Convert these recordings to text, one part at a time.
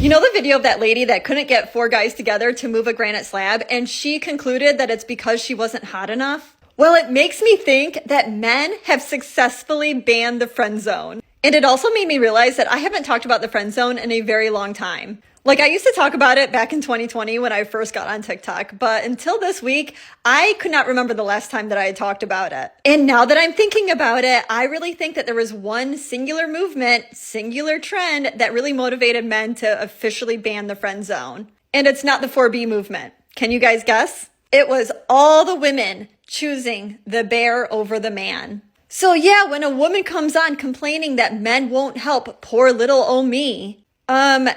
You know the video of that lady that couldn't get 4 guys together to move a granite slab, and she concluded that it's because she wasn't hot enough? Well, it makes me think that men have successfully banned the friend zone. And it also made me realize that I haven't talked about the friend zone in a very long time. Like, I used to talk about it back in 2020 when I first got on TikTok, but until this week, I could not remember the last time that I had talked about it. And now that I'm thinking about it, I really think that there was one singular movement, singular trend that really motivated men to officially ban the friend zone. And it's not the 4B movement. Can you guys guess? It was all the women choosing the bear over the man. So yeah, when a woman comes on complaining that men won't help poor little old me,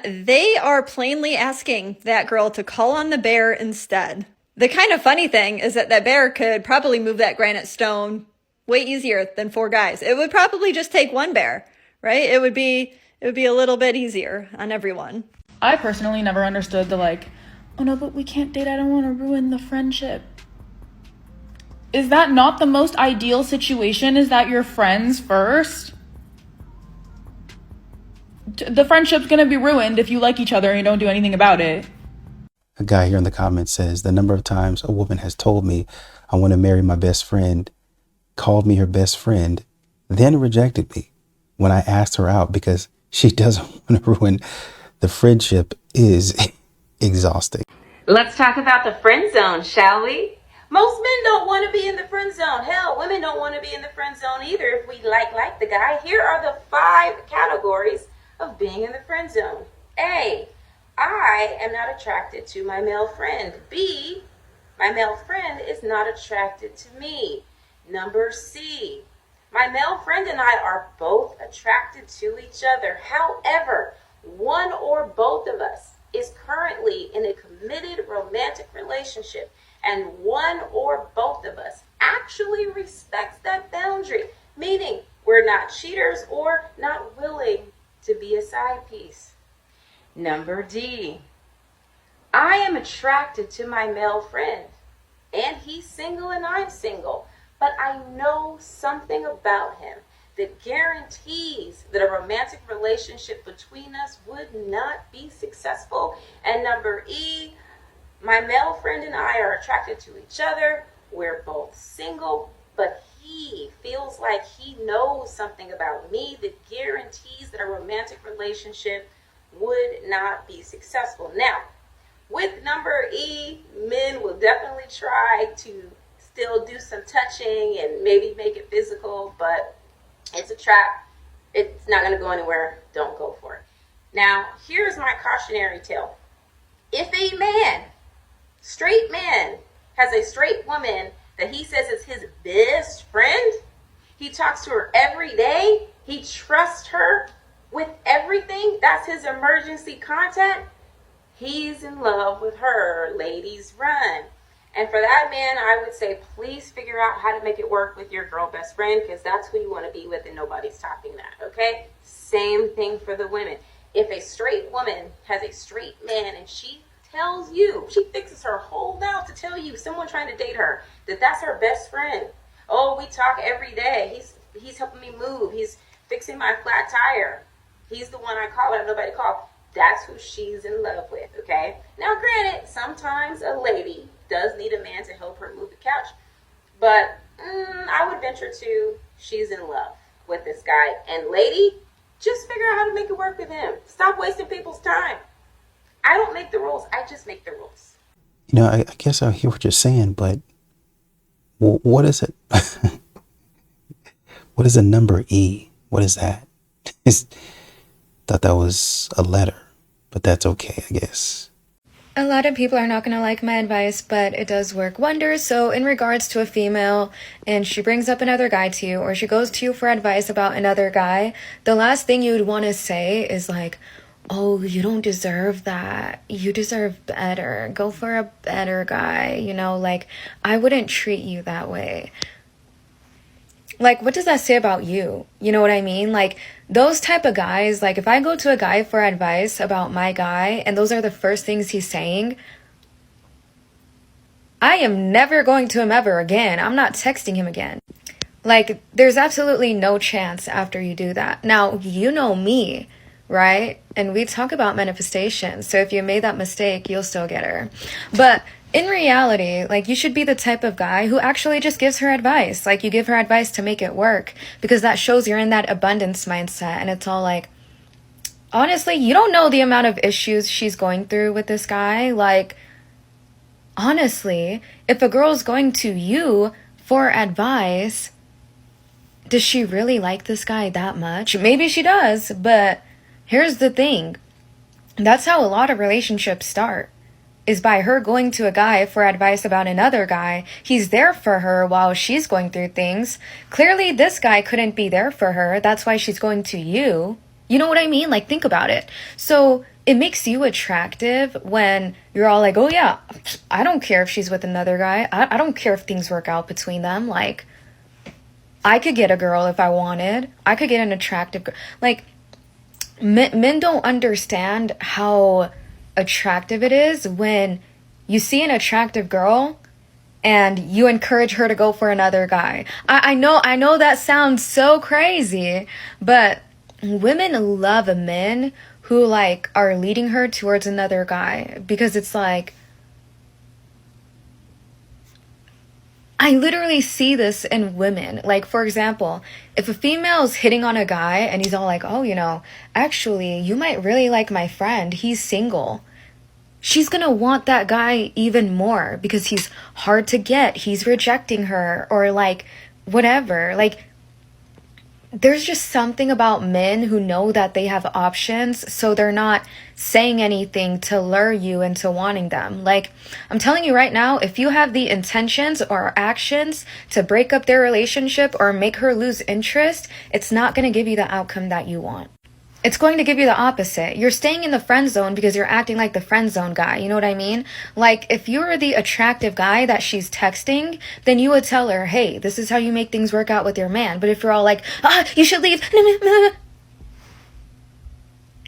they are plainly asking that girl to call on the bear instead. The kind of funny thing is that bear could probably move that granite stone way easier than 4 guys. It would probably just take 1 bear, right? It would be a little bit easier on everyone. I personally never understood the oh no, but we can't date, I don't want to ruin the friendship. Is that not the most ideal situation? Is that you're friends first? The friendship's gonna be ruined if you like each other and you don't do anything about it. A guy here in the comments says, the number of times a woman has told me I want to marry my best friend, called me her best friend, then rejected me when I asked her out because she doesn't want to ruin the friendship is exhausting. Let's talk about the friend zone, shall we? Most men don't want to be in the friend zone. Hell, women don't want to be in the friend zone either if we like the guy. Here are the 5 categories of being in the friend zone. A, I am not attracted to my male friend. B, my male friend is not attracted to me. Number C, my male friend and I are both attracted to each other. However, one or both of us is currently in a committed romantic relationship, and one or both of us actually respects that boundary, meaning we're not cheaters or not willing to be a side piece. Number D, I am attracted to my male friend, and he's single and I'm single, but I know something about him that guarantees that a romantic relationship between us would not be successful. And number E, my male friend and I are attracted to each other. We're both single, but he feels like he knows something about me that guarantees that a romantic relationship would not be successful. Now, with number E, men will definitely try to still do some touching and maybe make it physical, but it's a trap. It's not going to go anywhere. Don't go for it. Now, here's my cautionary tale. If a man, straight man, has a straight woman that he says is his best friend, he talks to her every day, he trusts her with everything, that's his emergency contact, he's in love with her. Ladies, run. And for that man, I would say, please figure out how to make it work with your girl best friend, because that's who you want to be with and nobody's topping that, okay? Same thing for the women. If a straight woman has a straight man and she tells you, she fixes her whole mouth to tell you, someone trying to date her, that that's her best friend. Oh, we talk every day. He's helping me move. He's fixing my flat tire. He's the one I call when I have nobody to call. That's who she's in love with, okay? Now, granted, sometimes a lady does need a man to help her move the couch, but I would venture to she's in love with this guy. And lady, just figure out how to make it work with him. Stop wasting people's time. I don't make the rules. I just make the rules. You know, I guess I hear what you're saying, but what is it? What is a number E? What is that? Thought that was a letter, but that's okay, I guess. A lot of people are not going to like my advice, but it does work wonders. So in regards to a female and she brings up another guy to you, or she goes to you for advice about another guy, the last thing you would want to say is like, oh, you don't deserve that. You deserve better. Go for a better guy. You know, like, I wouldn't treat you that way. Like, what does that say about you? You know what I mean? Like, those type of guys, like, if I go to a guy for advice about my guy and those are the first things he's saying, I am never going to him ever again. I'm not texting him again. Like, there's absolutely no chance after you do that. Now, you know me, right? And we talk about manifestation. So if you made that mistake, you'll still get her. But in reality, like, you should be the type of guy who actually just gives her advice. Like, you give her advice to make it work, because that shows you're in that abundance mindset. And it's all like, honestly, you don't know the amount of issues she's going through with this guy. Like, honestly, if a girl's going to you for advice, does she really like this guy that much? Maybe she does, but here's the thing. That's how a lot of relationships start, is by her going to a guy for advice about another guy. He's there for her while she's going through things. Clearly, this guy couldn't be there for her. That's why she's going to you. You know what I mean? Like, think about it. So it makes you attractive when you're all like, oh yeah, I don't care if she's with another guy. I don't care if things work out between them. Like, I could get a girl if I wanted. I could get an attractive girl. Like, men don't understand how attractive it is when you see an attractive girl and you encourage her to go for another guy. I know that sounds so crazy, but women love men who, like, are leading her towards another guy, because it's like, I literally see this in women. Like, for example, if a female's hitting on a guy and he's all like, oh, you know, actually, you might really like my friend, he's single. She's gonna want that guy even more because he's hard to get, he's rejecting her, or like, whatever. Like, there's just something about men who know that they have options, so they're not saying anything to lure you into wanting them. Like, I'm telling you right now, if you have the intentions or actions to break up their relationship or make her lose interest, it's not going to give you the outcome that you want. It's going to give you the opposite. You're staying in the friend zone because you're acting like the friend zone guy. You know what I mean? Like, if you were the attractive guy that she's texting, then you would tell her, hey, this is how you make things work out with your man. But if you're all like, you should leave,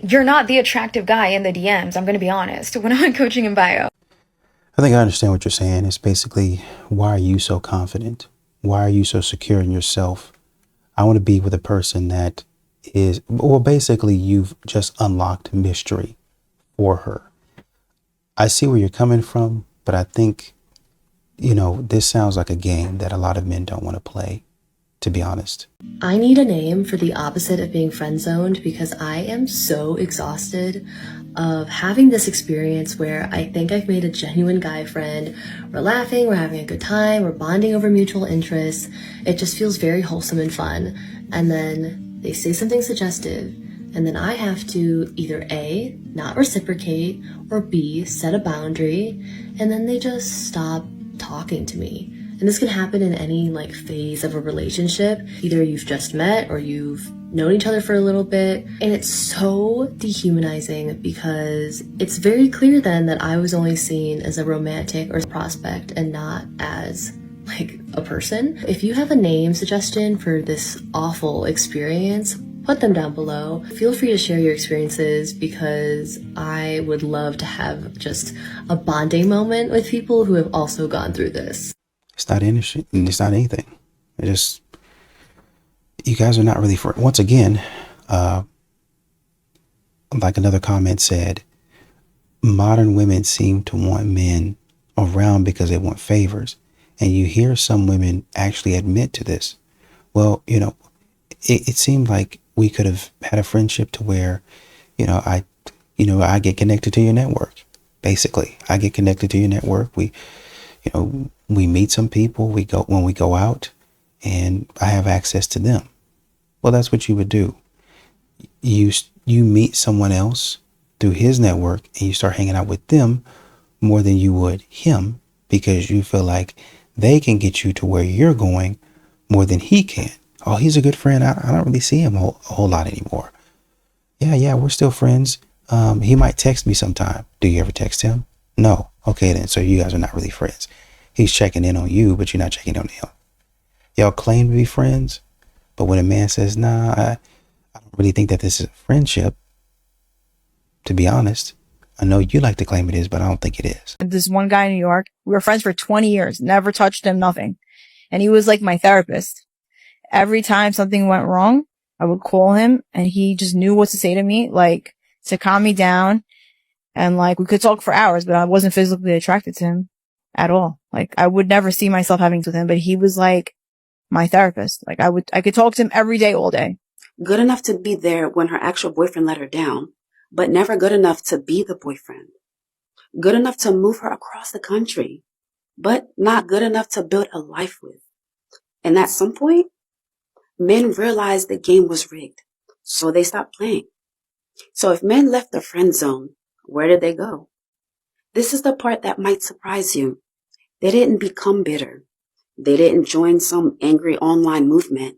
you're not the attractive guy in the DMs. I'm going to be honest. When I'm coaching in bio. I think I understand what you're saying. It's basically, why are you so confident? Why are you so secure in yourself? I want to be with a person that is, well, basically, you've just unlocked mystery for her. I see where you're coming from, but I think, you know, this sounds like a game that a lot of men don't want to play, to be honest. I need a name for the opposite of being friend zoned, because I am so exhausted of having this experience where I think I've made a genuine guy friend. We're laughing, we're having a good time, we're bonding over mutual interests. It just feels very wholesome and fun. And then they say something suggestive, and then I have to either A, not reciprocate, or B, set a boundary, and then they just stop talking to me. And this can happen in any like phase of a relationship. Either you've just met or you've known each other for a little bit. And it's so dehumanizing, because it's very clear then that I was only seen as a romantic or prospect and not as like a person. If you have a name suggestion for this awful experience, put them down below. Feel free to share your experiences, because I would love to have just a bonding moment with people who have also gone through this. It's not interesting. It's not anything. It just, you guys are not really for, once again, like another comment said, modern women seem to want men around because they want favors. And you hear some women actually admit to this. Well, you know, it seemed like we could have had a friendship to where, I get connected to your network. Basically, I get connected to your network. We meet some people. When we go out, and I have access to them. Well, that's what you would do. You meet someone else through his network, and you start hanging out with them more than you would him, because you feel like they can get you to where you're going more than he can. Oh, he's a good friend. I don't really see him a whole lot anymore. Yeah, we're still friends. He might text me sometime. Do you ever text him? No. Okay, then. So you guys are not really friends. He's checking in on you, but you're not checking on him. Y'all claim to be friends, but when a man says, nah, I don't really think that this is a friendship, to be honest, I know you like to claim it is, but I don't think it is. This one guy in New York, we were friends for 20 years, never touched him, nothing. And he was like my therapist. Every time something went wrong, I would call him and he just knew what to say to me, like to calm me down. And like we could talk for hours, but I wasn't physically attracted to him at all. Like I would never see myself having sex with him, but he was like my therapist. Like I could talk to him every day, all day. Good enough to be there when her actual boyfriend let her down, but never good enough to be the boyfriend. Good enough to move her across the country, but not good enough to build a life with. And at some point, men realized the game was rigged, so they stopped playing. So if men left the friend zone, where did they go? This is the part that might surprise you. They didn't become bitter. They didn't join some angry online movement.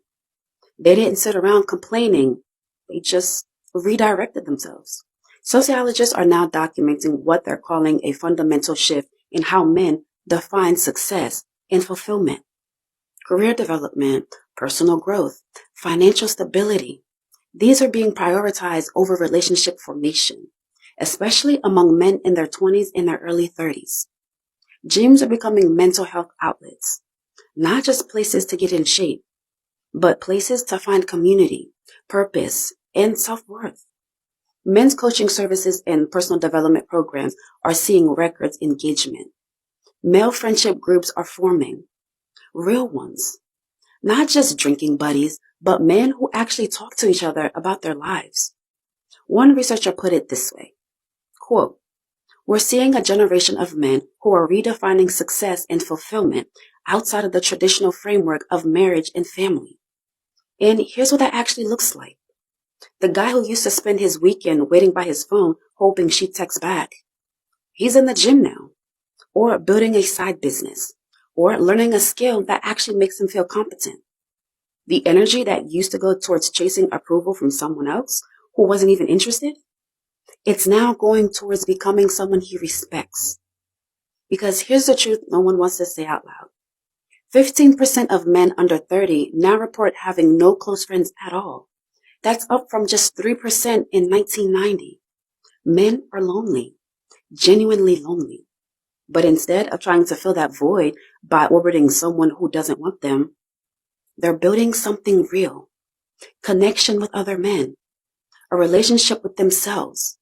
They didn't sit around complaining. They just redirected themselves. Sociologists are now documenting what they're calling a fundamental shift in how men define success and fulfillment. Career development, personal growth, financial stability. These are being prioritized over relationship formation, especially among men in their 20s and their early 30s. Gyms are becoming mental health outlets, not just places to get in shape, but places to find community, purpose, and self-worth. Men's coaching services and personal development programs are seeing record engagement. Male friendship groups are forming, real ones, not just drinking buddies, but men who actually talk to each other about their lives. One researcher put it this way, quote, "We're seeing a generation of men who are redefining success and fulfillment outside of the traditional framework of marriage and family. And here's what that actually looks like. The guy who used to spend his weekend waiting by his phone hoping she'd text back, he's in the gym now, or building a side business, or learning a skill that actually makes him feel competent. The energy that used to go towards chasing approval from someone else who wasn't even interested, it's now going towards becoming someone he respects. Because here's the truth no one wants to say out loud. 15% of men under 30 now report having no close friends at all. That's up from just 3% in 1990. Men are lonely, genuinely lonely. But instead of trying to fill that void by orbiting someone who doesn't want them, they're building something real. Connection with other men, a relationship with themselves,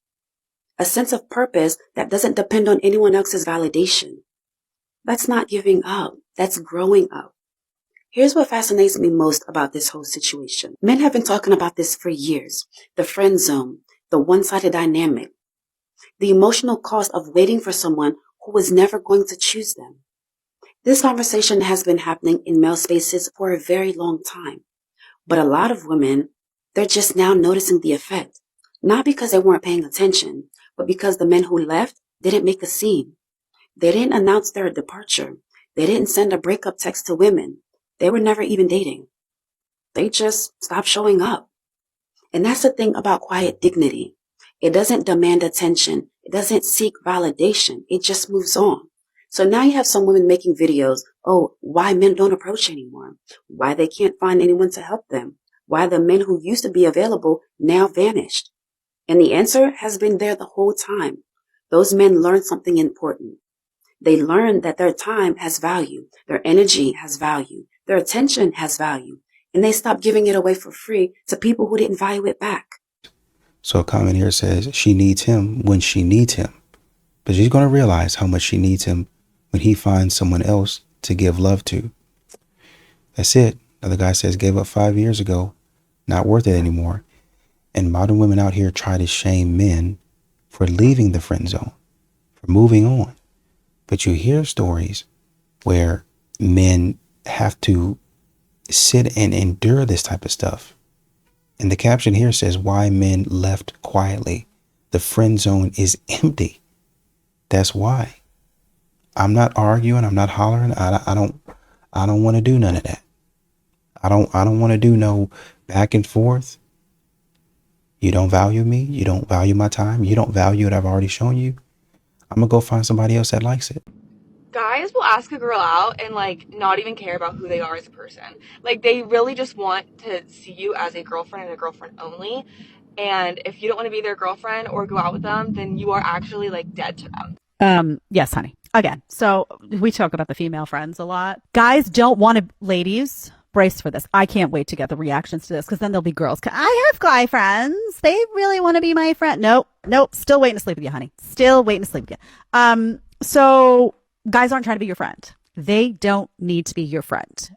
a sense of purpose that doesn't depend on anyone else's validation. That's not giving up. That's growing up. Here's what fascinates me most about this whole situation. Men have been talking about this for years. The friend zone, the one-sided dynamic, the emotional cost of waiting for someone who was never going to choose them. This conversation has been happening in male spaces for a very long time. But a lot of women, they're just now noticing the effect. Not because they weren't paying attention, but because the men who left didn't make a scene. They didn't announce their departure. They didn't send a breakup text to women. They were never even dating. They just stopped showing up. And that's the thing about quiet dignity. It doesn't demand attention. It doesn't seek validation. It just moves on. So now you have some women making videos, why men don't approach anymore, why they can't find anyone to help them, why the men who used to be available now vanished. And the answer has been there the whole time. Those men learned something important. They learned that their time has value, their energy has value, their attention has value, and they stopped giving it away for free to people who didn't value it back. So a comment here says she needs him when she needs him, but she's going to realize how much she needs him when he finds someone else to give love to. That's it. Another guy says gave up 5 years ago, not worth it anymore. And modern women out here try to shame men for leaving the friend zone, for moving on. But you hear stories where men have to sit and endure this type of stuff. And the caption here says why men left quietly. The friend zone is empty. That's why. I'm not arguing. I'm not hollering. I don't want to do none of that. I don't want to do no back and forth. You don't value me. You don't value my time. You don't value what I've already shown you. I'm going to go find somebody else that likes it. Guys will ask a girl out and like not even care about who they are as a person. Like they really just want to see you as a girlfriend and a girlfriend only. And if you don't want to be their girlfriend or go out with them, then you are actually like dead to them. Yes, honey. Again, so we talk about the female friends a lot. Guys don't want to, ladies, brace for this. I can't wait to get the reactions to this because then there'll be girls. I have guy friends. They really want to be my friend. Nope. Still waiting to sleep with you, honey. Still waiting to sleep with you. So guys aren't trying to be your friend. They don't need to be your friend.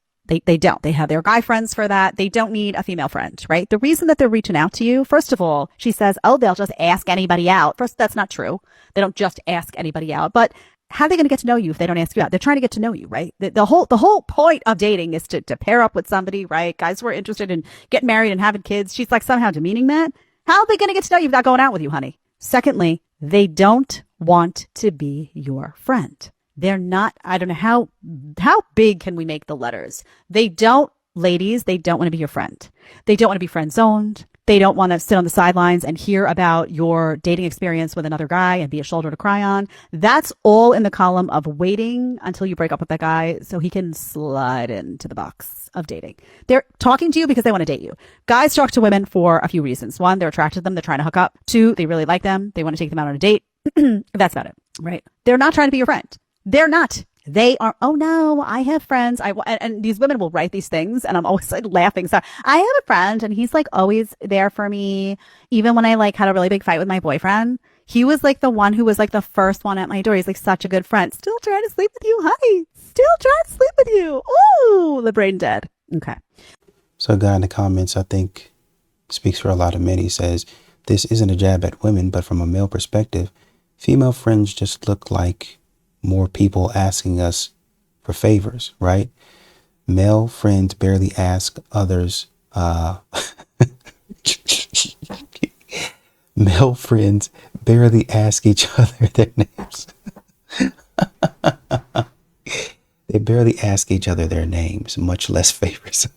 They don't. They have their guy friends for that. They don't need a female friend, right? The reason that they're reaching out to you, first of all, she says, oh, they'll just ask anybody out. First, that's not true. They don't just ask anybody out. But how are they going to get to know you if they don't ask you out? They're trying to get to know you, right? The whole point of dating is to pair up with somebody, right? Guys who are interested in getting married and having kids. She's like somehow demeaning that. How are they going to get to know you without going out with you, honey? Secondly, they don't want to be your friend. They're not, I don't know how big can we make the letters? Ladies, they don't want to be your friend. They don't want to be friend zoned. They don't want to sit on the sidelines and hear about your dating experience with another guy and be a shoulder to cry on. That's all in the column of waiting until you break up with that guy so he can slide into the box of dating. They're talking to you because they want to date you. Guys talk to women for a few reasons. One, they're attracted to them. They're trying to hook up. Two, they really like them. They want to take them out on a date. That's about it, right? They're not trying to be your friend. They're not. They are, oh no, I have friends. And these women will write these things and I'm always like laughing. So I have a friend and he's like always there for me. Even when I like had a really big fight with my boyfriend, he was like the one who was like the first one at my door. He's like such a good friend. Still trying to sleep with you. Hi. Still trying to sleep with you. Ooh, the brain dead. Okay. So a guy in the comments, I think, speaks for a lot of men. He says, this isn't a jab at women, but from a male perspective, female friends just look like more people asking us for favors, right? Male friends barely ask others. Male friends barely ask each other their names. They barely ask each other their names, much less favors.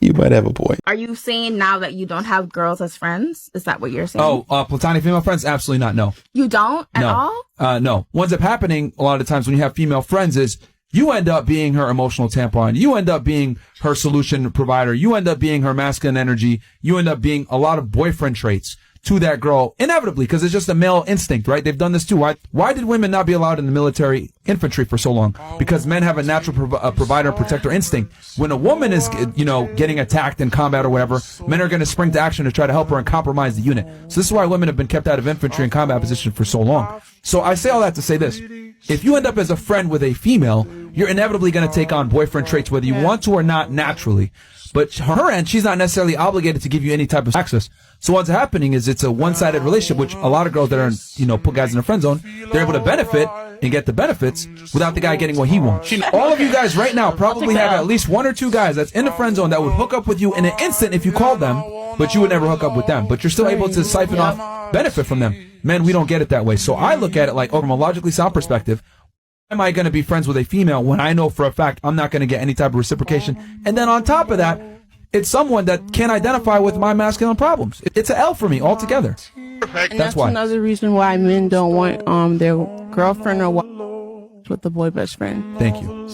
You might have a point. Are you saying now that you don't have girls as friends? Is that what you're saying? Oh, platonic female friends? Absolutely not. No. You don't at all? No. What ends up happening a lot of times when you have female friends is you end up being her emotional tampon. You end up being her solution provider. You end up being her masculine energy. You end up being a lot of boyfriend traits to that girl, inevitably, because it's just a male instinct, right? They've done this too. Why did women not be allowed in the military infantry for so long? Because men have a natural provider, protector instinct. When a woman is, getting attacked in combat or whatever, men are going to spring to action to try to help her and compromise the unit. So this is why women have been kept out of infantry and combat position for so long. So I say all that to say this. If you end up as a friend with a female, you're inevitably going to take on boyfriend traits, whether you want to or not naturally. But her end, she's not necessarily obligated to give you any type of access. So what's happening is it's a one-sided relationship, which a lot of girls that are, put guys in a friend zone, they're able to benefit and get the benefits without the guy getting what he wants. All of you guys right now probably have at least one or two guys that's in the friend zone that would hook up with you in an instant if you called them, but you would never hook up with them. But you're still able to siphon off benefit from them. Men, we don't get it that way. So I look at it like, from a logically sound perspective, am I going to be friends with a female when I know for a fact I'm not going to get any type of reciprocation? And then on top of that, it's someone that can't identify with my masculine problems. It's an L for me altogether. And that's why. Another reason why men don't want their girlfriend or wife with the boy best friend. Thank you.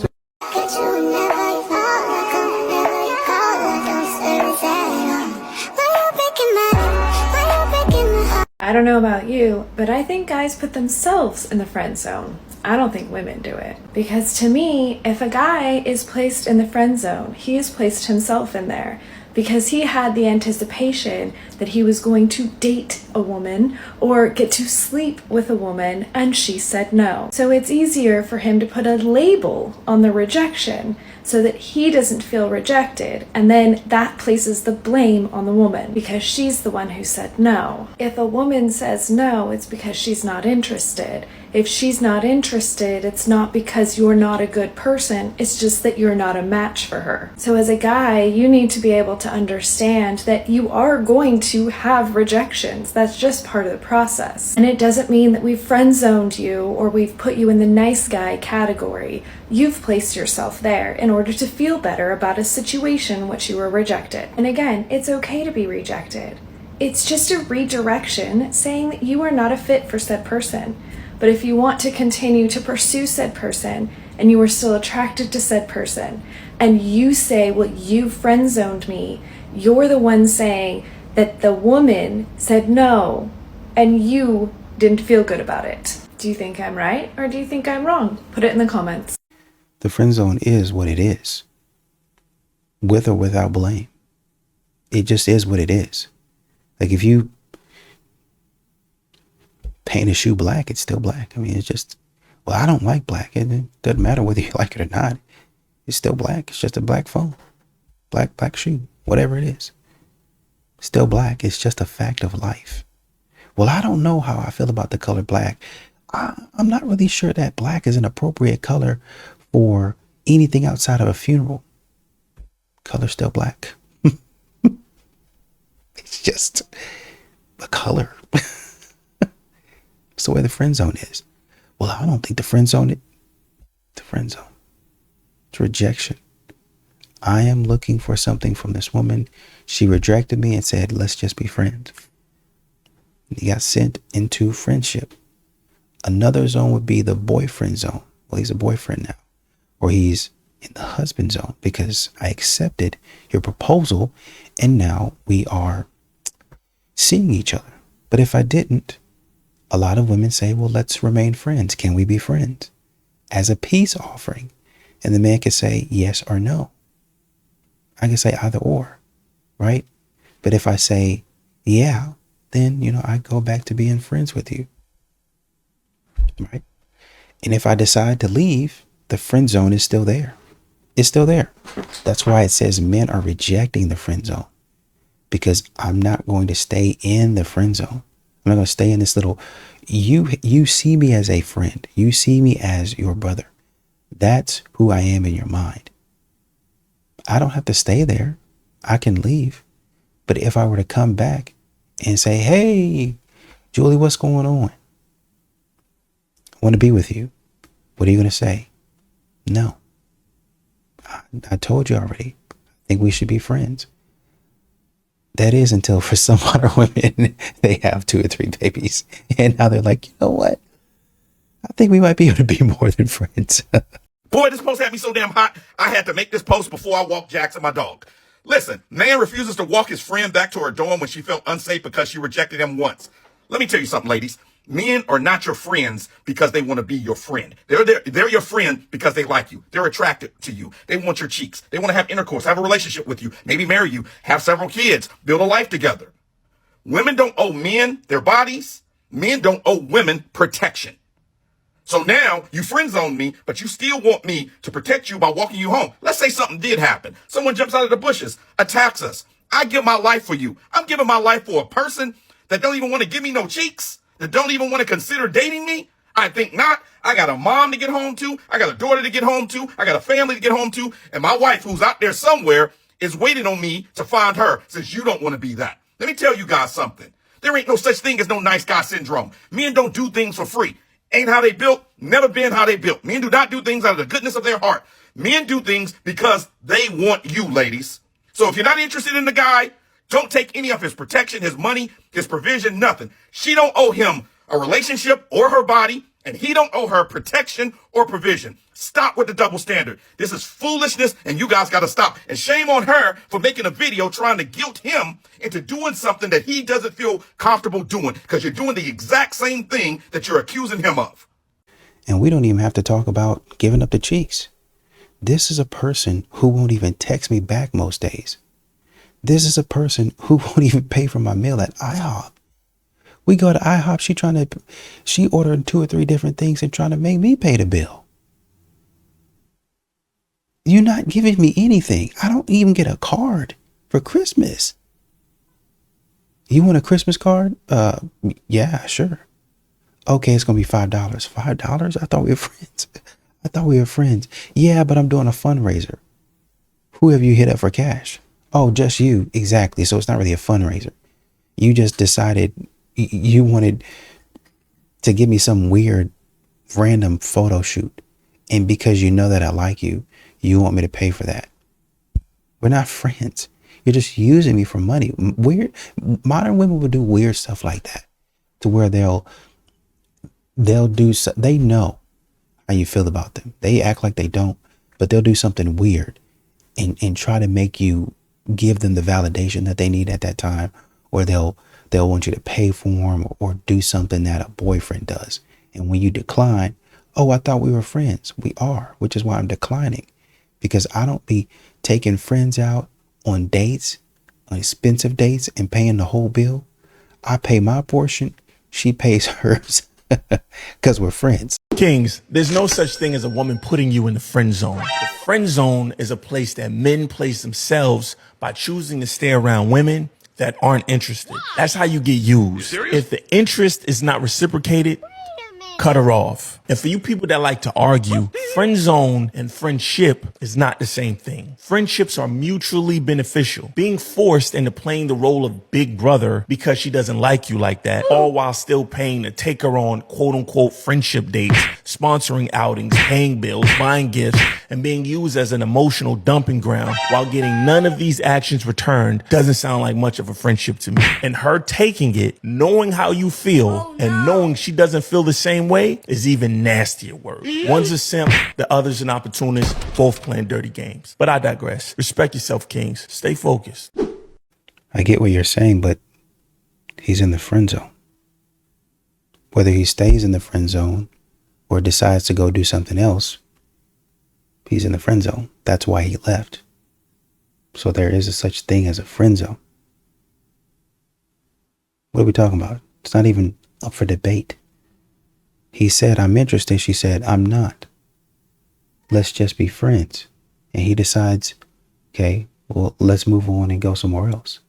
I don't know about you, but I think guys put themselves in the friend zone. I don't think women do it. Because to me, if a guy is placed in the friend zone, he has placed himself in there because he had the anticipation that he was going to date a woman or get to sleep with a woman, and she said no. So it's easier for him to put a label on the rejection so that he doesn't feel rejected, and then that places the blame on the woman because she's the one who said no. If a woman says no, it's because she's not interested. If she's not interested, it's not because you're not a good person, it's just that you're not a match for her. So as a guy, you need to be able to understand that you are going to have rejections. That's just part of the process. And it doesn't mean that we've friend zoned you or we've put you in the nice guy category. You've placed yourself there in order to feel better about a situation in which you were rejected. And again, it's okay to be rejected. It's just a redirection saying that you are not a fit for said person. But if you want to continue to pursue said person and you are still attracted to said person and you say, well, you friend zoned me, you're the one saying that the woman said no and you didn't feel good about it. Do you think I'm right or do you think I'm wrong? Put it in the comments. The friend zone is what it is, with or without blame. It just is what it is. Like if you paint a shoe black, it's still black. I mean, it's just, well, I don't like black. It doesn't matter whether you like it or not. It's still black. It's just a black phone, black shoe, whatever it is. Still black. It's just a fact of life. Well, I don't know how I feel about the color black. I'm not really sure that black is an appropriate color for anything outside of a funeral. Color's still black. It's just a color. It's the way the friend zone is. Well, I don't think the friend zone is the friend zone. It's rejection. I am looking for something from this woman. She rejected me and said, let's just be friends. He got sent into friendship. Another zone would be the boyfriend zone. Well, he's a boyfriend now. Or he's in the husband zone because I accepted your proposal and now we are seeing each other. But if I didn't, a lot of women say, well, let's remain friends. Can we be friends? As a peace offering. And the man can say yes or no. I can say either or, right? But if I say, yeah, then, I go back to being friends with you, right? And if I decide to leave, the friend zone is still there. It's still there. That's why it says men are rejecting the friend zone, because I'm not going to stay in the friend zone. I'm not going to stay in this little, you see me as a friend. You see me as your brother. That's who I am in your mind. I don't have to stay there. I can leave. But if I were to come back and say, hey, Julie, what's going on? I want to be with you. What are you going to say? No. I told you already. I think we should be friends. That is until for some other women, they have 2 or 3 babies. And now they're like, you know what? I think we might be able to be more than friends. Boy, this post had me so damn hot, I had to make this post before I walked Jackson, my dog. Listen, man refuses to walk his friend back to her dorm when she felt unsafe because she rejected him once. Let me tell you something, ladies. Men are not your friends because they want to be your friend. They're your friend because they like you. They're attracted to you. They want your cheeks. They want to have intercourse, have a relationship with you, maybe marry you, have several kids, build a life together. Women don't owe men their bodies. Men don't owe women protection. So now you friend zone me, but you still want me to protect you by walking you home. Let's say something did happen. Someone jumps out of the bushes, attacks us. I give my life for you. I'm giving my life for a person that don't even want to give me no cheeks, that don't even want to consider dating me. I think not. I got a mom to get home to. I got a daughter to get home to. I got a family to get home to. And my wife, who's out there somewhere, is waiting on me to find her, since you don't want to be that. Let me tell you guys something. There ain't no such thing as no nice guy syndrome. Men don't do things for free. Ain't how they built, never been how they built. Men do not do things out of the goodness of their heart. Men do things because they want you, ladies. So if you're not interested in the guy, don't take any of his protection, his money, his provision, nothing. She don't owe him a relationship or her body, and he don't owe her protection or provision. Stop with the double standard. This is foolishness, and you guys got to stop. And shame on her for making a video trying to guilt him into doing something that he doesn't feel comfortable doing, because you're doing the exact same thing that you're accusing him of. And we don't even have to talk about giving up the cheeks. This is a person who won't even text me back most days. This is a person who won't even pay for my meal at IHOP. We go to IHOP, she ordered 2 or 3 different things and trying to make me pay the bill. You're not giving me anything. I don't even get a card for Christmas. You want a Christmas card? Yeah, sure. Okay, it's going to be $5. $5? I thought we were friends. Yeah, but I'm doing a fundraiser. Who have you hit up for cash? Oh, just you. Exactly. So it's not really a fundraiser. You just decided you wanted to give me some weird random photo shoot. And because you know that I like you, you want me to pay for that. We're not friends. You're just using me for money. Modern women will do weird stuff like that, to where they'll do, they know how you feel about them. They act like they don't, but they'll do something weird and try to make you give them the validation that they need at that time, or they'll want you to pay for them or do something that a boyfriend does. And when you decline, Oh, I thought we were friends. We are, which is why I'm declining, because I don't be taking friends out on dates, on expensive dates, and paying the whole bill. I pay my portion. She pays hers because we're friends. Kings, there's no such thing as a woman putting you in the friend zone. The friend zone is a place that men place themselves by choosing to stay around women that aren't interested. That's how you get used. If the interest is not reciprocated, cut her off. And for you people that like to argue, friend zone and friendship is not the same thing. Friendships are mutually beneficial. Being forced into playing the role of big brother because she doesn't like you like that, all while still paying to take her on quote unquote friendship dates, sponsoring outings, paying bills, buying gifts, and being used as an emotional dumping ground while getting none of these actions returned doesn't sound like much of a friendship to me. And her taking it, knowing how you feel, and knowing she doesn't feel the same way is even nastier word. One's a simp, the other's an opportunist, both playing dirty games. But I digress. Respect yourself, Kings. Stay focused. I get what you're saying, but he's in the friend zone. Whether he stays in the friend zone or decides to go do something else, he's in the friend zone. That's why he left. So there is a such thing as a friend zone. What are we talking about? It's not even up for debate. He said, I'm interested. She said, I'm not. Let's just be friends. And he decides, okay, well, let's move on and go somewhere else.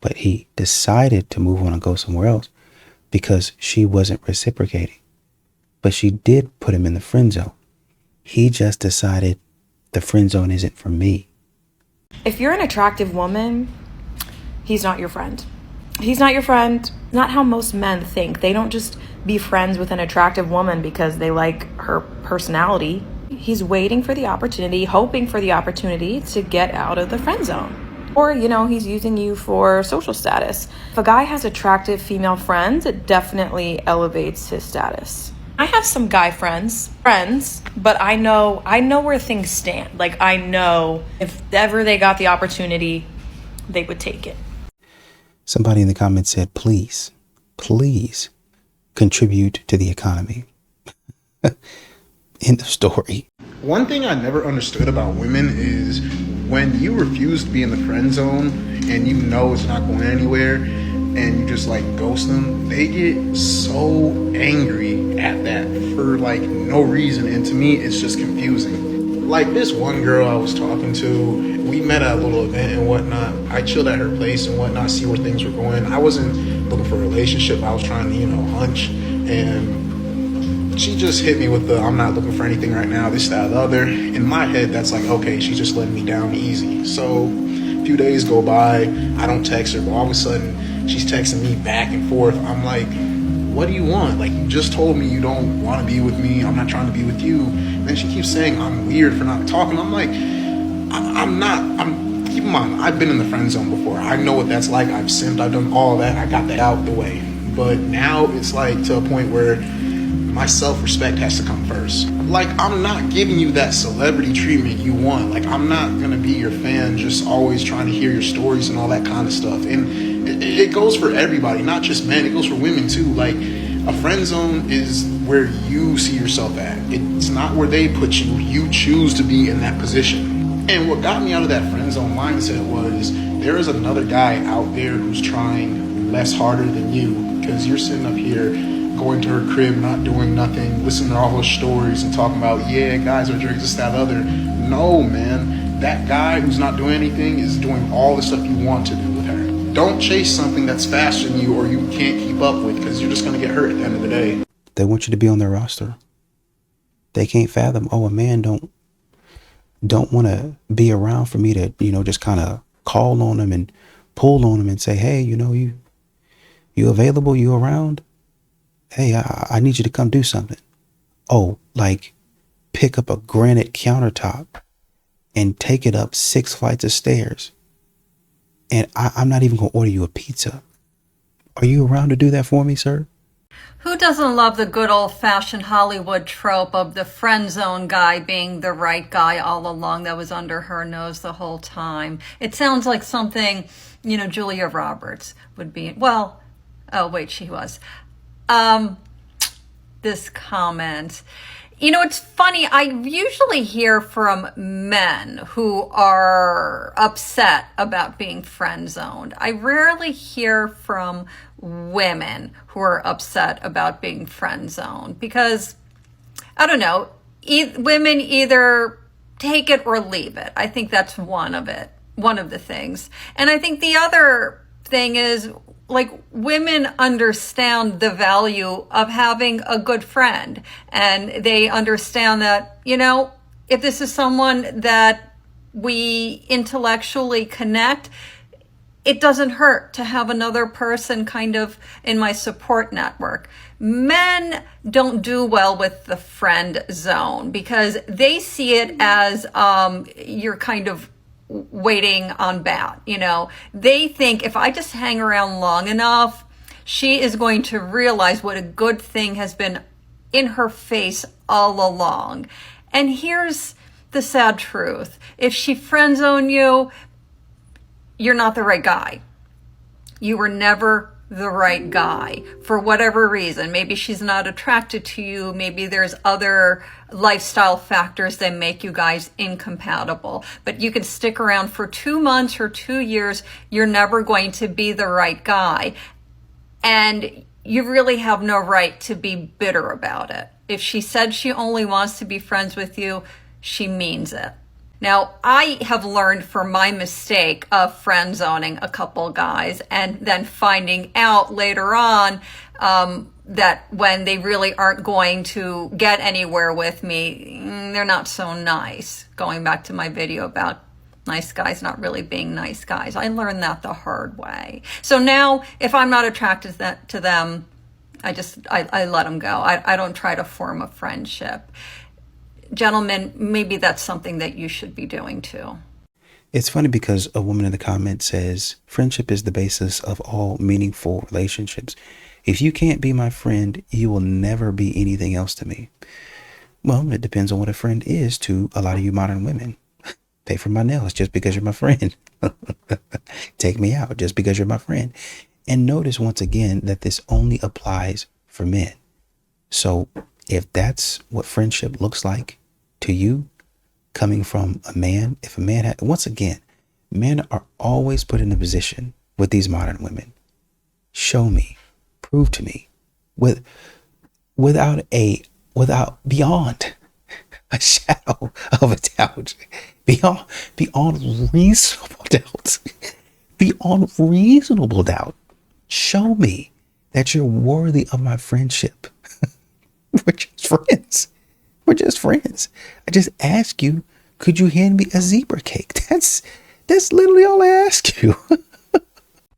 But he decided to move on and go somewhere else because she wasn't reciprocating. But she did put him in the friend zone. He just decided the friend zone isn't for me. If you're an attractive woman, he's not your friend. He's not your friend. Not how most men think. They don't just be friends with an attractive woman because they like her personality. He's waiting for the opportunity, hoping for the opportunity to get out of the friend zone. Or, he's using you for social status. If a guy has attractive female friends, it definitely elevates his status. I have some guy friends, but I know where things stand. Like, I know if ever they got the opportunity, they would take it. Somebody in the comments said, please contribute to the economy. End of story. One thing I never understood about women is when you refuse to be in the friend zone and you know it's not going anywhere and you just ghost them, they get so angry at that for no reason. And to me, it's just confusing. Like this one girl I was talking to, we met at a little event and whatnot. I chilled at her place and whatnot, see where things were going. I wasn't looking for a relationship. I was trying to, hunch. And she just hit me with the, I'm not looking for anything right now, this, that, the other. In my head, that's okay, she's just letting me down easy. So a few days go by, I don't text her, but all of a sudden she's texting me back and forth. I'm like, what do you want? You just told me you don't want to be with me. I'm not trying to be with you. And then she keeps saying I'm weird for not talking. I'm like, keep in mind, I've been in the friend zone before. I know what that's like. I've simped, I've done all that. I got that out the way. But now it's to a point where my self-respect has to come first. I'm not giving you that celebrity treatment you want. I'm not going to be your fan just always trying to hear your stories and all that kind of stuff. And it goes for everybody, not just men. It goes for women too. A friend zone is where you see yourself at. It's not where they put you. You choose to be in that position. And what got me out of that friend zone mindset was there is another guy out there who's trying less harder than you, because you're sitting up here going to her crib, not doing nothing, listening to all her stories and talking about, yeah, guys are drinking this, that, other. No, man. That guy who's not doing anything is doing all the stuff you want to do with her. Don't chase something that's faster than you or you can't keep up with, because you're just going to get hurt at the end of the day. They want you to be on their roster. They can't fathom, a man don't want to be around for me to, just kind of call on them and pull on them and say, hey, you available? You around? Hey, I need you to come do something. Oh, pick up a granite countertop and take it up 6 flights of stairs. And I'm not even going to order you a pizza. Are you around to do that for me, sir? Who doesn't love the good old-fashioned Hollywood trope of the friend zone guy being the right guy all along that was under her nose the whole time? It sounds like something, Julia Roberts would be. Well, oh, wait, she was. this comment. You know, it's funny. I usually hear from men who are upset about being friend zoned. I rarely hear from women who are upset about being friend zoned because, I don't know, women either take it or leave it. I think that's one of the things. And I think the other thing is, like, women understand the value of having a good friend, and they understand that, you know, if this is someone that we intellectually connect, it doesn't hurt to have another person kind of in my support network. Men don't do well with the friend zone because they see it as you're kind of waiting on bat. You know, they think if I just hang around long enough, she is going to realize what a good thing has been in her face all along. And here's the sad truth. If she friend zone you, you're not the right guy. You were never the right guy for whatever reason. Maybe she's not attracted to you. Maybe there's other lifestyle factors that make you guys incompatible. But you can stick around for 2 months or 2 years. You're never going to be the right guy. And you really have no right to be bitter about it. If she said she only wants to be friends with you, she means it. Now, I have learned from my mistake of friend zoning a couple guys and then finding out later on that when they really aren't going to get anywhere with me, they're not so nice. Going back to my video about nice guys not really being nice guys. I learned that the hard way. So now if I'm not attracted to them, I let them go. I don't try to form a friendship. Gentlemen, maybe that's something that you should be doing too. It's funny because a woman in the comments says, friendship is the basis of all meaningful relationships. If you can't be my friend, you will never be anything else to me. Well, it depends on what a friend is to a lot of you modern women. Pay for my nails just because you're my friend. Take me out just because you're my friend. And notice once again that this only applies for men. So if that's what friendship looks like to you, coming from a man, if a man had, once again, men are always put in a position with these modern women. Show me, prove to me, beyond a shadow of a doubt, beyond reasonable doubt, show me that you're worthy of my friendship. We're just friends. We're just friends. I just ask you, could you hand me a zebra cake? That's literally all I ask you.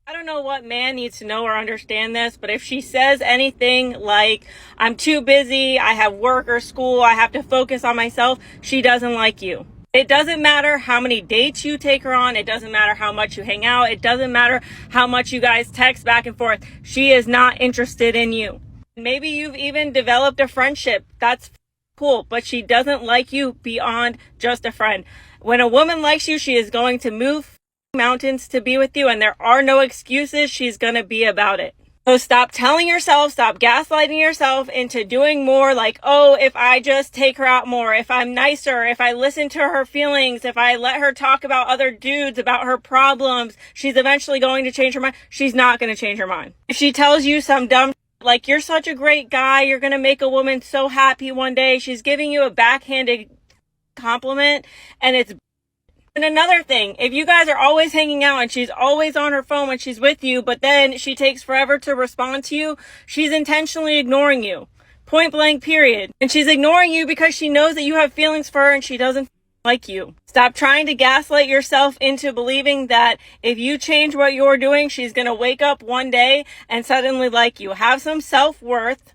I don't know what man needs to know or understand this, but if she says anything like, I'm too busy, I have work or school, I have to focus on myself, she doesn't like you. It doesn't matter how many dates you take her on. It doesn't matter how much you hang out. It doesn't matter how much you guys text back and forth. She is not interested in you. Maybe you've even developed a friendship. That's cool, but she doesn't like you beyond just a friend. When a woman likes you, she is going to move mountains to be with you, and there are no excuses. She's going to be about it. So stop telling yourself, stop gaslighting yourself into doing more, like, oh, if I just take her out more, if I'm nicer, if I listen to her feelings, if I let her talk about other dudes, about her problems, she's eventually going to change her mind. She's not going to change her mind. If she tells you some dumb like, you're such a great guy, you're going to make a woman so happy one day, she's giving you a backhanded compliment, and it's. And another thing, if you guys are always hanging out and she's always on her phone when she's with you, but then she takes forever to respond to you, she's intentionally ignoring you. Point blank, period. And she's ignoring you because she knows that you have feelings for her and she doesn't like you. Stop trying to gaslight yourself into believing that if you change what you're doing, she's going to wake up one day and suddenly like you. Have some self-worth.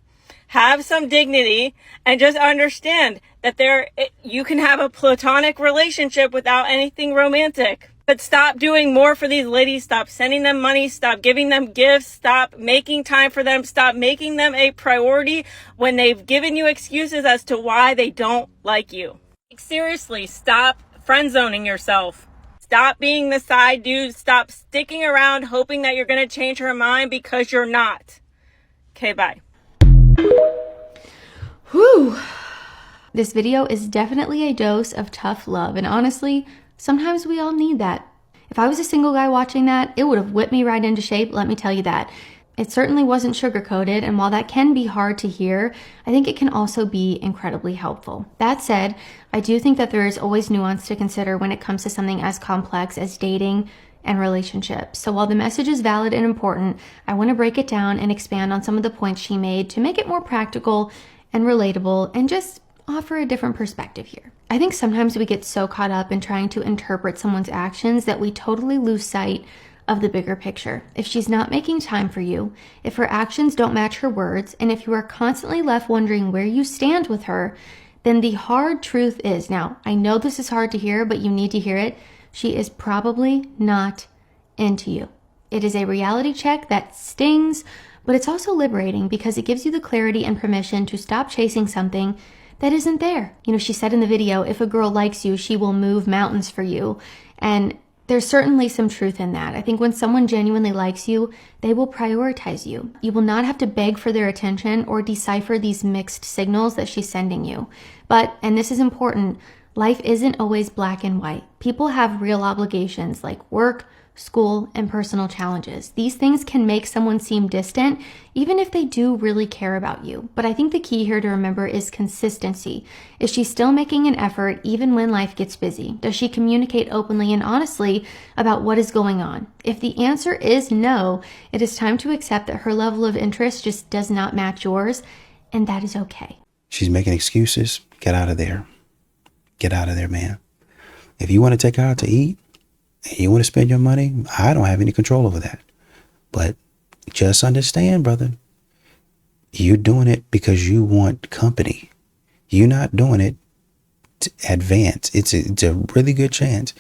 Have some dignity, and just understand that you can have a platonic relationship without anything romantic. But stop doing more for these ladies. Stop sending them money. Stop giving them gifts. Stop making time for them. Stop making them a priority when they've given you excuses as to why they don't like you. Seriously, stop friend zoning yourself. Stop being the side dude. Stop sticking around hoping that you're going to change her mind, because you're not. Okay, bye. Whew. This video is definitely a dose of tough love, and honestly, sometimes we all need that. If I was a single guy watching that, it would have whipped me right into shape, let me tell you that. It certainly wasn't sugar-coated, and while that can be hard to hear, I think it can also be incredibly helpful. That said, I do think that there is always nuance to consider when it comes to something as complex as dating and relationships. So while the message is valid and important, I want to break it down and expand on some of the points she made to make it more practical and relatable and just offer a different perspective here. I think sometimes we get so caught up in trying to interpret someone's actions that we totally lose sight of the bigger picture. If she's not making time for you, if her actions don't match her words, and if you are constantly left wondering where you stand with her, then the hard truth is, now, I know this is hard to hear, but you need to hear it, she is probably not into you. It is a reality check that stings, but it's also liberating because it gives you the clarity and permission to stop chasing something that isn't there. You know, she said in the video, if a girl likes you, she will move mountains for you. And there's certainly some truth in that. I think when someone genuinely likes you, they will prioritize you. You will not have to beg for their attention or decipher these mixed signals that she's sending you. But, and this is important, life isn't always black and white. People have real obligations like work, school, and personal challenges. These things can make someone seem distant, even if they do really care about you. But I think the key here to remember is consistency. Is she still making an effort even when life gets busy? Does she communicate openly and honestly about what is going on? If the answer is no, it is time to accept that her level of interest just does not match yours, and that is okay. She's making excuses. Get out of there. Get out of there, man. If you want to take her out to eat, and you want to spend your money, I don't have any control over that. But just understand, brother, you're doing it because you want company. You're not doing it to advance. It's a really good chance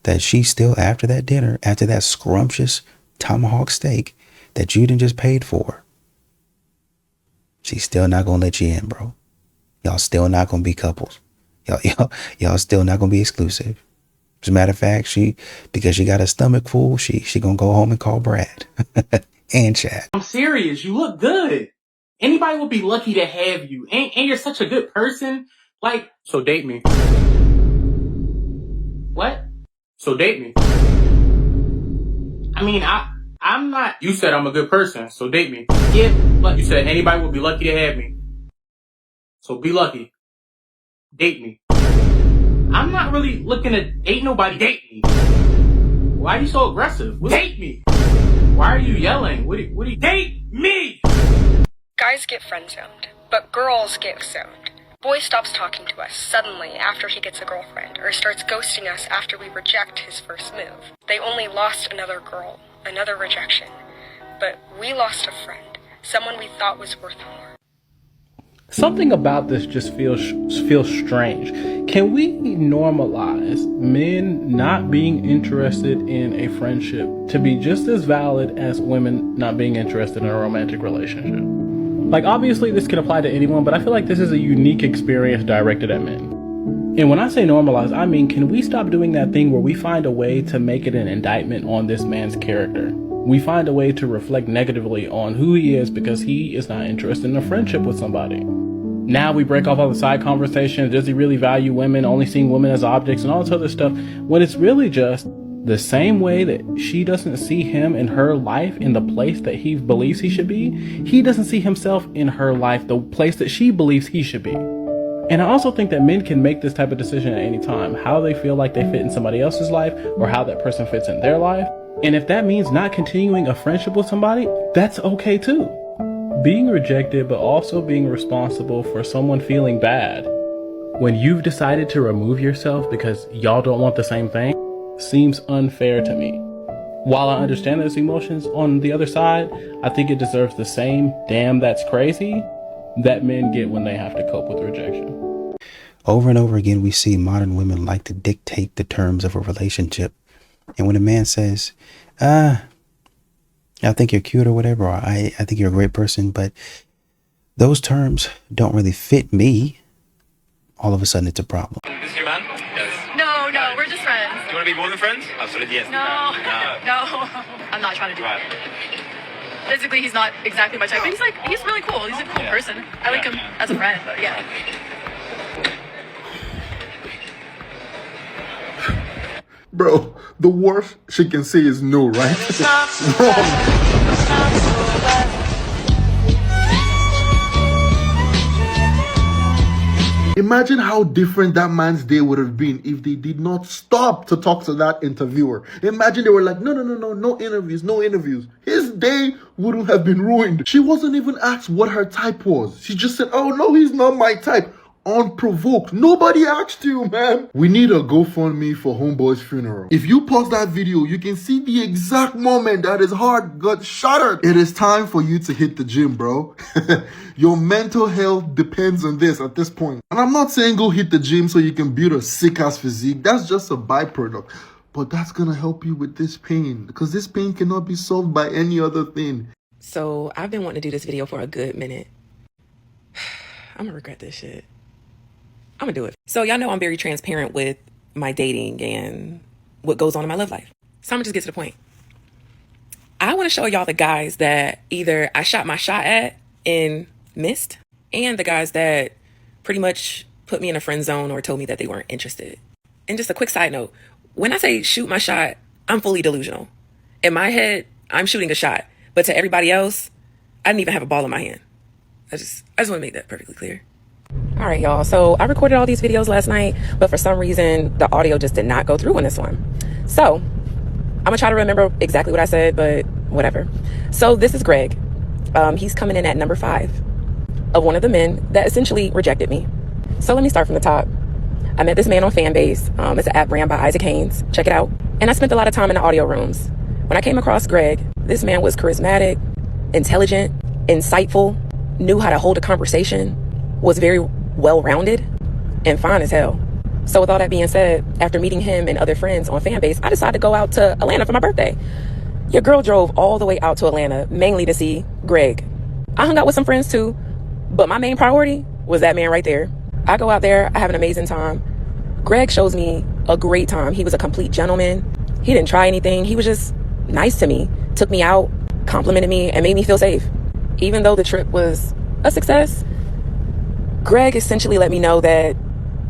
that she's still, after that dinner, after that scrumptious tomahawk steak that you done just paid for, she's still not going to let you in, bro. Y'all still not going to be couples. Y'all still not going to be exclusive. As a matter of fact, because she got her stomach full, she gonna go home and call Brad and Chad. I'm serious. You look good. Anybody would be lucky to have you. And you're such a good person. Like, so date me. What? So date me. I mean, I'm not. You said I'm a good person, so date me. Yeah, but you said anybody would be lucky to have me. So be lucky. Date me. I'm not really looking to date nobody. Date me. Why are you so aggressive? Date me. Why are you yelling? What do you date me? Guys get friend-zoned, but girls get zoned. Boy stops talking to us suddenly after he gets a girlfriend, or starts ghosting us after we reject his first move. They only lost another girl, another rejection. But we lost a friend, someone we thought was worth more. Something about this just feels strange. Can we normalize men not being interested in a friendship to be just as valid as women not being interested in a romantic relationship? Like, obviously this can apply to anyone, but I feel like this is a unique experience directed at men. And when I say normalize, I mean, can we stop doing that thing where we find a way to make it an indictment on this man's character? We find a way to reflect negatively on who he is because he is not interested in a friendship with somebody. Now we break off all the side conversations. Does he really value women, only seeing women as objects and all this other stuff, when it's really just the same way that she doesn't see him in her life in the place that he believes he should be, he doesn't see himself in her life the place that she believes he should be. And I also think that men can make this type of decision at any time, how they feel like they fit in somebody else's life or how that person fits in their life. And if that means not continuing a friendship with somebody, that's okay too. Being rejected, but also being responsible for someone feeling bad when you've decided to remove yourself because y'all don't want the same thing seems unfair to me. While I understand those emotions on the other side, I think it deserves the same damn that's crazy that men get when they have to cope with rejection. Over and over again, we see modern women like to dictate the terms of a relationship. And when a man says, I think you're cute or whatever, or I think you're a great person, but those terms don't really fit me, all of a sudden it's a problem. This is your man? Yes. No, we're just friends. Do you want to be more than friends? Absolutely, yes. No, I'm not trying to do that. physically he's not exactly my type, but he's really cool. He's a cool person. I like him as a friend, but yeah. Bro, the worst she can say is no, right? Wrong. Imagine how different that man's day would have been if they did not stop to talk to that interviewer. Imagine they were like, no interviews. His day wouldn't have been ruined. She wasn't even asked what her type was. She just said, oh no, he's not my type. Unprovoked. Nobody asked you, man. We need a GoFundMe for Homeboy's funeral. If you pause that video, you can see the exact moment that his heart got shattered. It is time for you to hit the gym, bro. Your mental health depends on this at this point. And I'm not saying go hit the gym so you can build a sick-ass physique. That's just a byproduct. But that's gonna help you with this pain, because this pain cannot be solved by any other thing. So I've been wanting to do this video for a good minute. I'm gonna regret this shit. I'm gonna do it. So y'all know I'm very transparent with my dating and what goes on in my love life. So I'm gonna just get to the point. I want to show y'all the guys that either I shot my shot at and missed, and the guys that pretty much put me in a friend zone or told me that they weren't interested. And just a quick side note, when I say shoot my shot, I'm fully delusional. In my head, I'm shooting a shot, but to everybody else, I didn't even have a ball in my hand. I just want to make that perfectly clear. All right, y'all. So I recorded all these videos last night, but for some reason, the audio just did not go through on this one. So I'm gonna try to remember exactly what I said, but whatever. So this is Greg. He's coming in at number 5 of one of the men that essentially rejected me. So let me start from the top. I met this man on Fanbase. It's an app ran by Isaac Haynes. Check it out. And I spent a lot of time in the audio rooms. When I came across Greg, this man was charismatic, intelligent, insightful, knew how to hold a conversation, was very well-rounded, and fine as hell. So with all that being said, after meeting him and other friends on Fanbase, I decided to go out to Atlanta for my birthday. Your girl drove all the way out to Atlanta, mainly to see Greg. I hung out with some friends too, but my main priority was that man right there. I go out there, I have an amazing time. Greg shows me a great time. He was a complete gentleman. He didn't try anything. He was just nice to me, took me out, complimented me, and made me feel safe. Even though the trip was a success, Greg essentially let me know that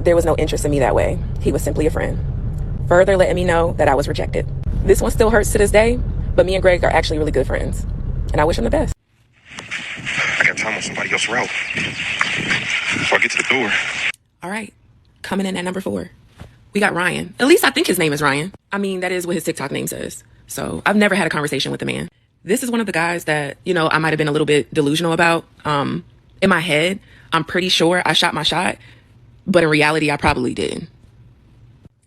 there was no interest in me that way. He was simply a friend. Further letting me know that I was rejected. This one still hurts to this day, but me and Greg are actually really good friends. And I wish him the best. I got time on somebody else's route before I get to the door. All right. Coming in at number 4. We got Ryan. At least I think his name is Ryan. I mean, that is what his TikTok name says. So I've never had a conversation with the man. This is one of the guys that, I might have been a little bit delusional about. In my head, I'm pretty sure I shot my shot, but in reality, I probably didn't.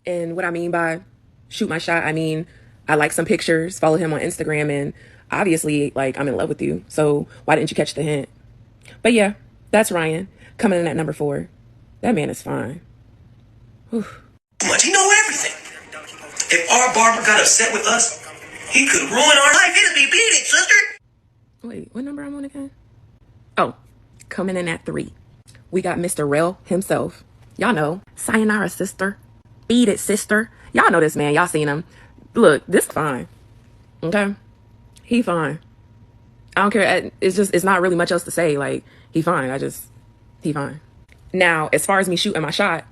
And what I mean by shoot my shot, I mean, I like some pictures, follow him on Instagram, and obviously, I'm in love with you. So why didn't you catch the hint? But yeah, that's Ryan coming in at number 4. That man is fine. Whew. He know everything. If our barber got upset with us, he could ruin our life. It'd be beat it, sister. Wait, what number I'm on again? Oh, coming in at 3. We got Mr. Rel himself. Y'all know, sayonara sister, beat it sister. Y'all know this man, y'all seen him. Look, this fine, okay? He fine. I don't care, it's not really much else to say, he fine, he fine. Now, as far as me shooting my shot,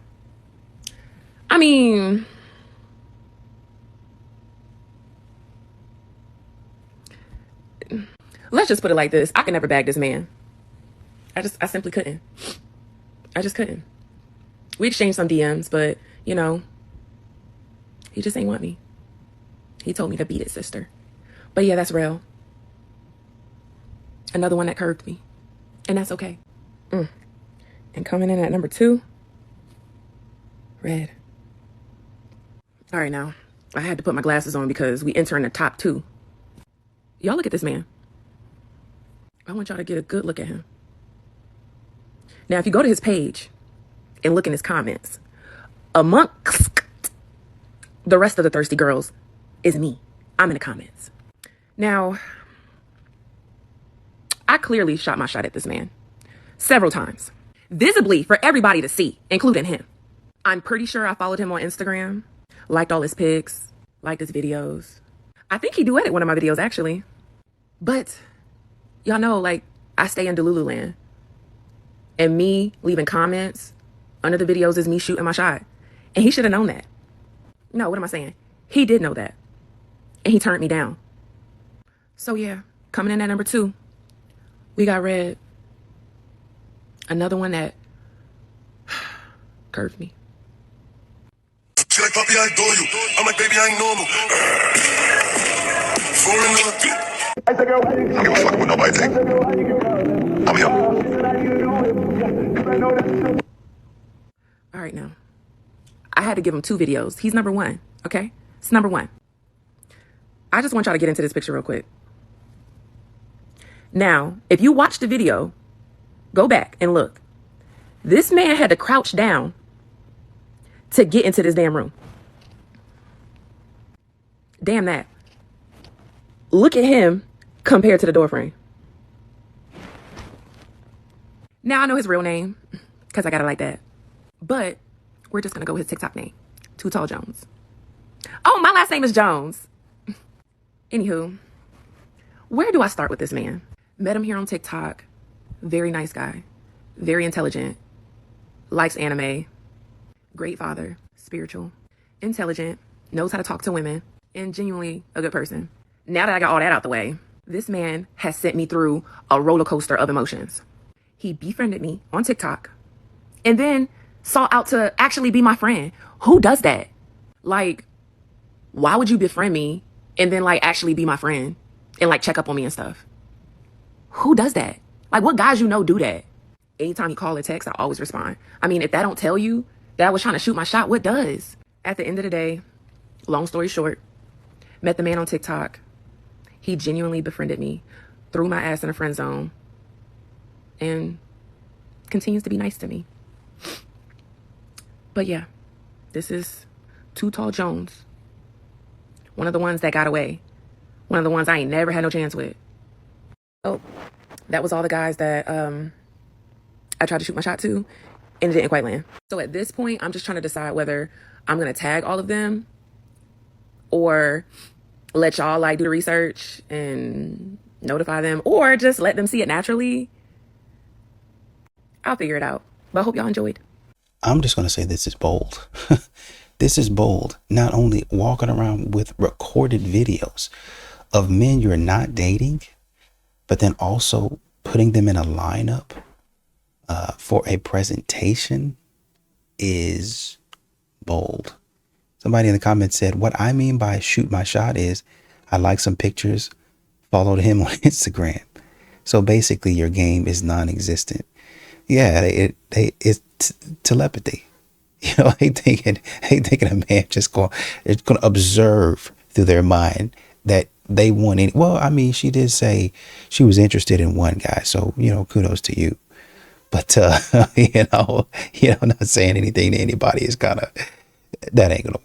I mean, let's just put it like this. I could never bag this man. I simply couldn't. I just couldn't. We exchanged some DMs, but, he just ain't want me. He told me to beat it, sister. But yeah, that's real. Another one that curved me. And that's okay. And coming in at number 2, Red. All right, now, I had to put my glasses on because we enter in the top 2. Y'all look at this man. I want y'all to get a good look at him. Now, if you go to his page and look in his comments, amongst the rest of the thirsty girls is me. I'm in the comments. Now, I clearly shot my shot at this man several times, visibly for everybody to see, including him. I'm pretty sure I followed him on Instagram, liked all his pics, liked his videos. I think he duetted one of my videos, actually. But Y'all know, like, I stay in Delulu land. And me leaving comments under the videos is me shooting my shot. And he should have known that. No, what am I saying? He did know that. And he turned me down. So yeah, coming in at number 2, we got Red. Another one that curved me. She like, Papi, I adore you. I'm like, baby, I ain't normal. I don't give a fuck what nobody think. I'm here. All right, now. I had to give him 2 videos. He's number 1, okay? It's number 1. I just want y'all to get into this picture real quick. Now, if you watch the video, go back and look. This man had to crouch down to get into this damn room. Damn that. Look at him compared to the door frame. Now I know his real name because I got it like that. But we're just going to go with his TikTok name. Too Tall Jones. Oh, my last name is Jones. Anywho, where do I start with this man? Met him here on TikTok. Very nice guy. Very intelligent. Likes anime. Great father. Spiritual. Intelligent. Knows how to talk to women. And genuinely a good person. Now that I got all that out the way, this man has sent me through a roller coaster of emotions. He befriended me on TikTok. And then sought out to actually be my friend. Who does that? Like, why would you befriend me and then like actually be my friend and like check up on me and stuff? Who does that? Like, what guys you know do that? Anytime you call or text, I always respond. I mean, if that don't tell you that I was trying to shoot my shot, what does? At the end of the day, long story short, met the man on TikTok. He genuinely befriended me, threw my ass in a friend zone, and continues to be nice to me. But yeah, this is Too Tall Jones. One of the ones that got away. One of the ones I ain't never had no chance with. Oh, that was all the guys that I tried to shoot my shot to, and it didn't quite land. So at this point, I'm just trying to decide whether I'm going to tag all of them or let y'all like do the research and notify them, or just let them see it naturally. I'll figure it out. But I hope y'all enjoyed. I'm just going to say this is bold. This is bold. Not only walking around with recorded videos of men you're not dating, but then also putting them in a lineup for a presentation is bold. Somebody in the comments said, what I mean by shoot my shot is I like some pictures, followed him on Instagram. So basically your game is non-existent. Yeah, it's telepathy. You know, I thinking a man just going to observe through their mind that they want any. Well, I mean, she did say she was interested in one guy, so you know, kudos to you. But you know, not saying anything to anybody is kind of, that ain't gonna work.